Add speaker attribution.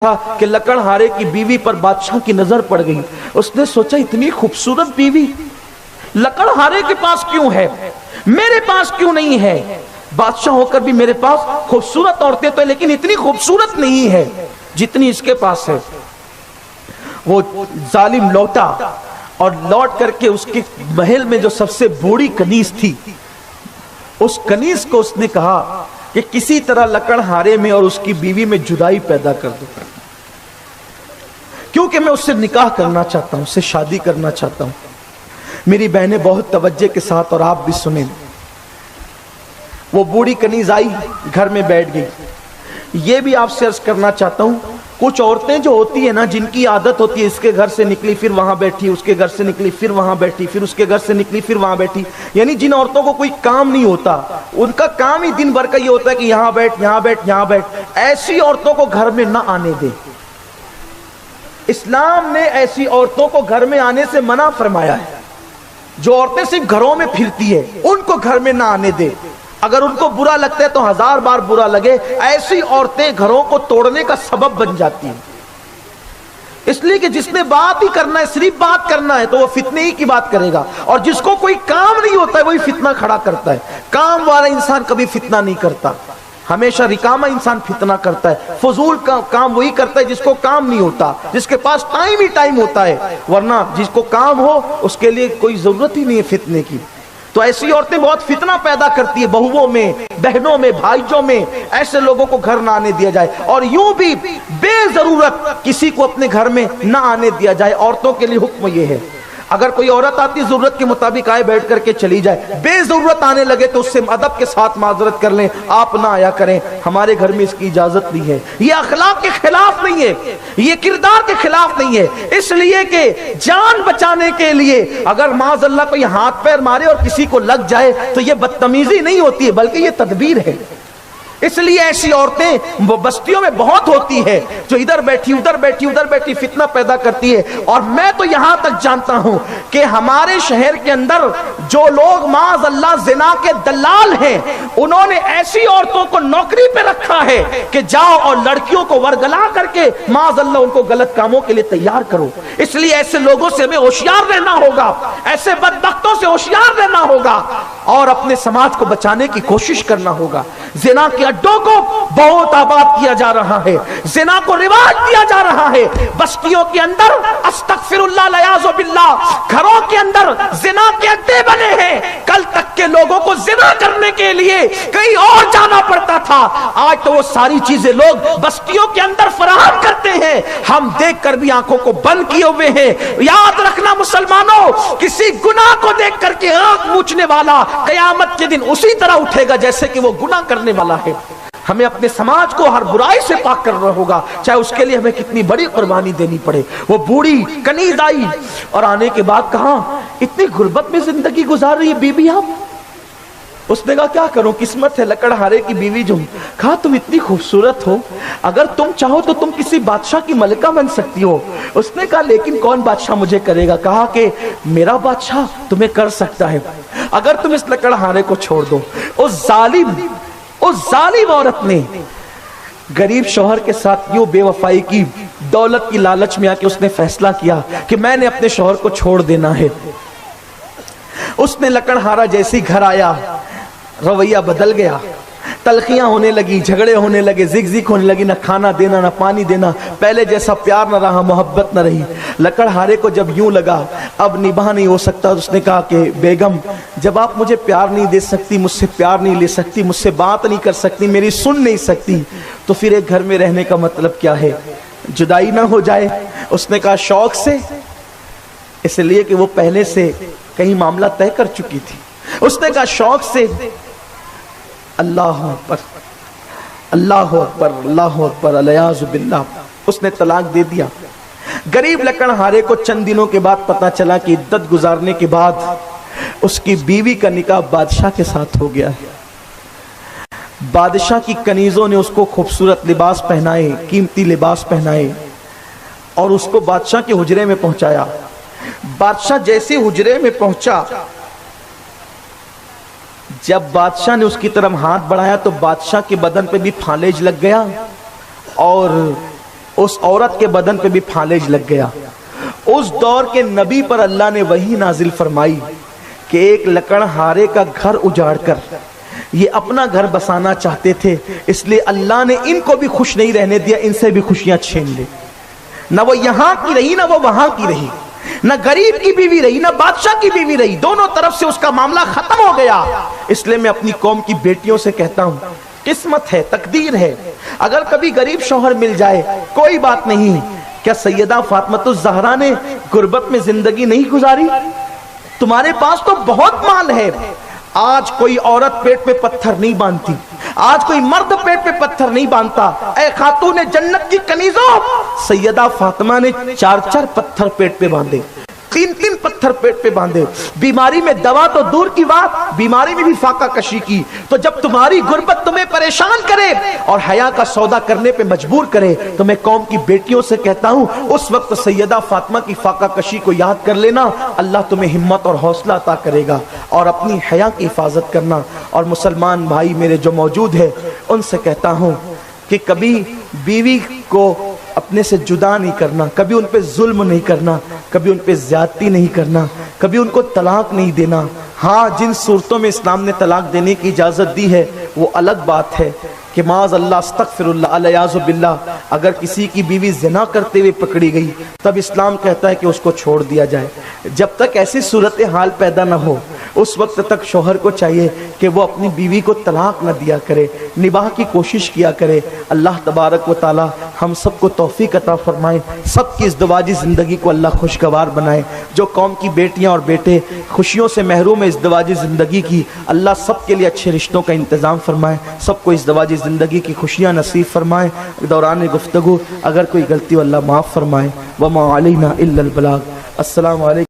Speaker 1: تھا کہ لکڑہارے کی بیوی پر بادشاہ کی نظر پڑ گئی. اس نے سوچا اتنی خوبصورت بیوی لکڑہارے کے پاس کیوں ہے, میرے پاس کیوں نہیں ہے؟ بادشاہ ہو کر بھی میرے پاس خوبصورت عورتیں تو ہیں لیکن اتنی خوبصورت نہیں ہے جتنی اس کے پاس ہے. وہ ظالم لوٹا اور لوٹ کر کے اس کے محل میں جو سب سے بوڑھی کنیز تھی, اس کنیز کو اس نے کہا کہ کسی طرح لکڑہارے میں اور اس کی بیوی میں جدائی پیدا کر دو, کیونکہ میں اس سے نکاح کرنا چاہتا ہوں, اس سے شادی کرنا چاہتا ہوں. میری بہنیں بہت توجہ کے ساتھ اور آپ بھی سنیں. وہ بوڑھی کنیز آئی, گھر میں بیٹھ گئی. یہ بھی آپ سے عرض کرنا چاہتا ہوں, کچھ عورتیں جو ہوتی ہیں نا, جن کی عادت ہوتی ہے اس کے گھر سے نکلی پھر وہاں بیٹھی, اس کے گھر سے نکلی پھر وہاں بیٹھی, پھر اس کے گھر سے نکلی پھر وہاں بیٹھی, یعنی جن عورتوں کو کوئی کام نہیں ہوتا, ان کا کام ہی دن بھر کا یہ ہوتا ہے کہ یہاں بیٹھ یہاں بیٹھ یہاں بیٹھ. ایسی عورتوں کو گھر میں نہ آنے دے. اسلام نے ایسی عورتوں کو گھر میں آنے سے منع فرمایا ہے. جو عورتیں صرف گھروں میں پھرتی ہے ان کو گھر میں نہ آنے دے. اگر ان کو برا لگتا ہے تو 1000 بار برا لگے, ایسی عورتیں گھروں کو توڑنے کا سبب بن جاتی ہیں. اس لیے کہ جس نے بات ہی کرنا ہے, صرف بات کرنا ہے, تو وہ فتنے ہی کی بات کرے گا, اور جس کو کوئی کام نہیں ہوتا ہے وہی فتنہ کھڑا کرتا ہے. کام والا انسان کبھی فتنہ نہیں کرتا, ہمیشہ رکامہ انسان فتنہ کرتا ہے. فضول کا کام وہی کرتا ہے جس کو کام نہیں ہوتا, جس کے پاس ٹائم ہی ٹائم ہوتا ہے, ورنہ جس کو کام ہو اس کے لیے کوئی ضرورت ہی نہیں ہے فتنے کی. تو ایسی عورتیں بہت فتنہ پیدا کرتی ہے بہووں میں, بہنوں میں, بھائیوں میں. ایسے لوگوں کو گھر نہ آنے دیا جائے, اور یوں بھی بے ضرورت کسی کو اپنے گھر میں نہ آنے دیا جائے. عورتوں کے لیے حکم یہ ہے, اگر کوئی عورت آتی ضرورت کے مطابق آئے, بیٹھ کر کے چلی جائے. بے ضرورت آنے لگے تو اس سے ادب کے ساتھ معذرت کر لیں, آپ نہ آیا کریں, ہمارے گھر میں اس کی اجازت نہیں ہے. یہ اخلاق کے خلاف نہیں ہے, یہ کردار کے خلاف نہیں ہے. اس لیے کہ جان بچانے کے لیے اگر معاذ اللہ کوئی ہاتھ پیر مارے اور کسی کو لگ جائے تو یہ بدتمیزی نہیں ہوتی ہے, بلکہ یہ تدبیر ہے. اس لیے ایسی عورتیں بستیوں میں بہت ہوتی ہے جو ادھر بیٹھی ادھر بیٹھی ادھر بیٹھی فتنہ پیدا کرتی ہے. اور میں تو یہاں تک جانتا ہوں کہ ہمارے شہر کے اندر جو لوگ معاذ اللہ زنا کے دلال ہیں, انہوں نے ایسی عورتوں کو نوکری پہ رکھا ہے کہ جاؤ اور لڑکیوں کو ورگلا کر کے معاذ اللہ ان کو غلط کاموں کے لیے تیار کرو. اس لیے ایسے لوگوں سے ہمیں ہوشیار رہنا ہوگا, ایسے بدبختوں سے ہوشیار رہنا ہوگا, اور اپنے سماج کو بچانے کی کوشش کرنا ہوگا. زنا کے اڈوں کو بہت آباد کیا جا رہا ہے, زنا کو رواج دیا جا رہا ہے. بستیوں کے اندر استغفر اللہ الیاذ باللہ, گھروں کے اندر زنا کے اڈے بنے ہیں. کل تک کے لوگوں کو زنا کرنے کے لیے کہیں اور جانا پڑتا تھا, آج تو وہ ساری چیزیں لوگ بستیوں کے اندر فراہم کرتے ہیں. ہم دیکھ کر بھی آنکھوں کو بند کیے ہوئے ہیں. یاد رکھنا مسلمانوں, کسی گناہ کو دیکھ کر کے آنکھ موچنے والا قیامت کے دن اسی طرح اٹھے گا جیسے کہ وہ گناہ کرنے والا ہے. ہمیں اپنے سماج کو ہر برائی سے پاک کرنا ہوگا, چاہے اس کے لیے ہمیں کتنی بڑی قربانی دینی پڑے. وہ بوڑھی کنیز آئی اور آنے کے بعد کہا اتنی غربت میں زندگی گزار رہی ہے بی بی آپ. اس نے کہا کیا کروں, قسمت ہے لکڑہارے کی بیوی جو. کہا تم اتنی خوبصورت ہو, اگر تم چاہو تو تم کسی بادشاہ کی ملکہ بن سکتی ہو. اس نے کہا لیکن کون بادشاہ مجھے کرے گا. کہا کہ میرا بادشاہ تمہیں کر سکتا ہے اگر تم اس لکڑہارے کو چھوڑ دو. اس ظالم عورت نے غریب شوہر کے ساتھ یوں بے وفائی کی, دولت کی لالچ میں آ کے اس نے فیصلہ کیا کہ میں نے اپنے شوہر کو چھوڑ دینا ہے. اس نے لکڑہارا جیسی گھر آیا رویہ بدل گیا, تلخیاں ہونے لگی, جھگڑے ہونے لگے, زگ زگ ہونے لگی, نہ کھانا دینا نہ پانی دینا, پہلے جیسا پیار نہ رہا, محبت نہ رہی. لکڑہارے کو جب یوں لگا اب نباہ نہیں ہو سکتا, اس نے کہا کہ بیگم جب آپ مجھے پیار نہیں دے سکتی, مجھ سے پیار نہیں لے سکتی, مجھ سے بات نہیں کر سکتی, میری سن نہیں سکتی, تو پھر ایک گھر میں رہنے کا مطلب کیا ہے, جدائی نہ ہو جائے. اس نے کہا شوق سے, اس لیے کہ وہ پہلے سے کہیں معاملہ طے کر چکی تھی. اس نے کہا شوق سے. اللہ اکبر اللہ اکبر اللہ اکبر الیاذ باللہ, اس نے طلاق دے دیا. غریب لکڑہارے کو چند دنوں کے بعد پتا چلا کہ عدت گزارنے کے بعد اس کی بیوی کا نکاح بادشاہ کے ساتھ ہو گیا ہے. بادشاہ کی کنیزوں نے اس کو خوبصورت لباس پہنائے, قیمتی لباس پہنائے, اور اس کو بادشاہ کے حجرے میں پہنچایا. بادشاہ جیسے حجرے میں پہنچا, جب بادشاہ نے اس کی طرف ہاتھ بڑھایا تو بادشاہ کے بدن پہ بھی پھالج لگ گیا, اور اس عورت کے بدن پہ بھی فالج لگ گیا. اس دور کے نبی پر اللہ نے وحی نازل فرمائی کہ ایک لکڑہارے کا گھر اجاڑ کر یہ اپنا گھر بسانا چاہتے تھے، اس لیے اللہ نے ان کو بھی خوش نہیں رہنے دیا، ان سے بھی خوشیاں چھین لی. نہ وہ یہاں کی رہی نہ وہ وہاں کی رہی، نہ غریب کی بیوی رہی نہ بادشاہ کی بیوی رہی، دونوں طرف سے اس کا معاملہ ختم ہو گیا. اس لیے میں اپنی قوم کی بیٹیوں سے کہتا ہوں، قسمت ہے، تقدیر ہے، اگر کبھی غریب شوہر مل جائے کوئی بات نہیں. کیا سیدہ فاطمہ الزہرا نے غربت میں زندگی نہیں گزاری؟ تمہارے پاس تو بہت مال ہے. آج کوئی عورت پیٹ پہ پتھر نہیں باندھتی، آج کوئی مرد پیٹ پہ پتھر نہیں باندھتا. اے خاتون جنت کی کنیزوں، سیدہ فاطمہ نے 4 پتھر پیٹ پہ باندھے، 3 پتھر پیٹ پہ باندھے. بیماری میں دوا تو دور کی بات، بیماری میں بھی فاقہ کشی کی. تو جب تمہاری غربت تمہیں پریشان کرے اور حیا کا سودا کرنے پہ مجبور کرے تو میں قوم کی بیٹیوں سے کہتا ہوں اس وقت سیدہ فاطمہ کی فاقہ کشی کو یاد کر لینا، اللہ تمہیں ہمت اور حوصلہ عطا کرے گا. اور اپنی حیا کی حفاظت کرنا. اور مسلمان بھائی میرے جو موجود ہے ان سے کہتا ہوں کہ کبھی بیوی کو اپنے سے جدا نہیں کرنا، کبھی ان پہ ظلم نہیں کرنا، کبھی ان پہ زیادتی نہیں کرنا، کبھی ان کو طلاق نہیں دینا. ہاں جن صورتوں میں اسلام نے طلاق دینے کی اجازت دی ہے وہ الگ بات ہے کہ معاذ اللہ استغفر اللہ الیاذ باللہ اگر کسی کی بیوی زنا کرتے ہوئے پکڑی گئی تب اسلام کہتا ہے کہ اس کو چھوڑ دیا جائے. جب تک ایسی صورتحال پیدا نہ ہو اس وقت تک شوہر کو چاہیے کہ وہ اپنی بیوی کو طلاق نہ دیا کرے، نباہ کی کوشش کیا کرے. اللہ تبارک و تعالی ہم سب کو توفیق عطا فرمائے، سب کی ازدواجی زندگی کو اللہ خوشگوار بنائے. جو قوم کی بیٹیاں اور بیٹے خوشیوں سے محروم ہیں ازدواجی زندگی کی، اللہ سب کے لیے اچھے رشتوں کا انتظام فرمائے، سب کو ازدواجی زندگی کی خوشیاں نصیب فرمائے. دوران گفتگو اگر کوئی غلطی ہو اللہ معاف فرمائے. وما علینا الا البلاغ. السلام علیکم.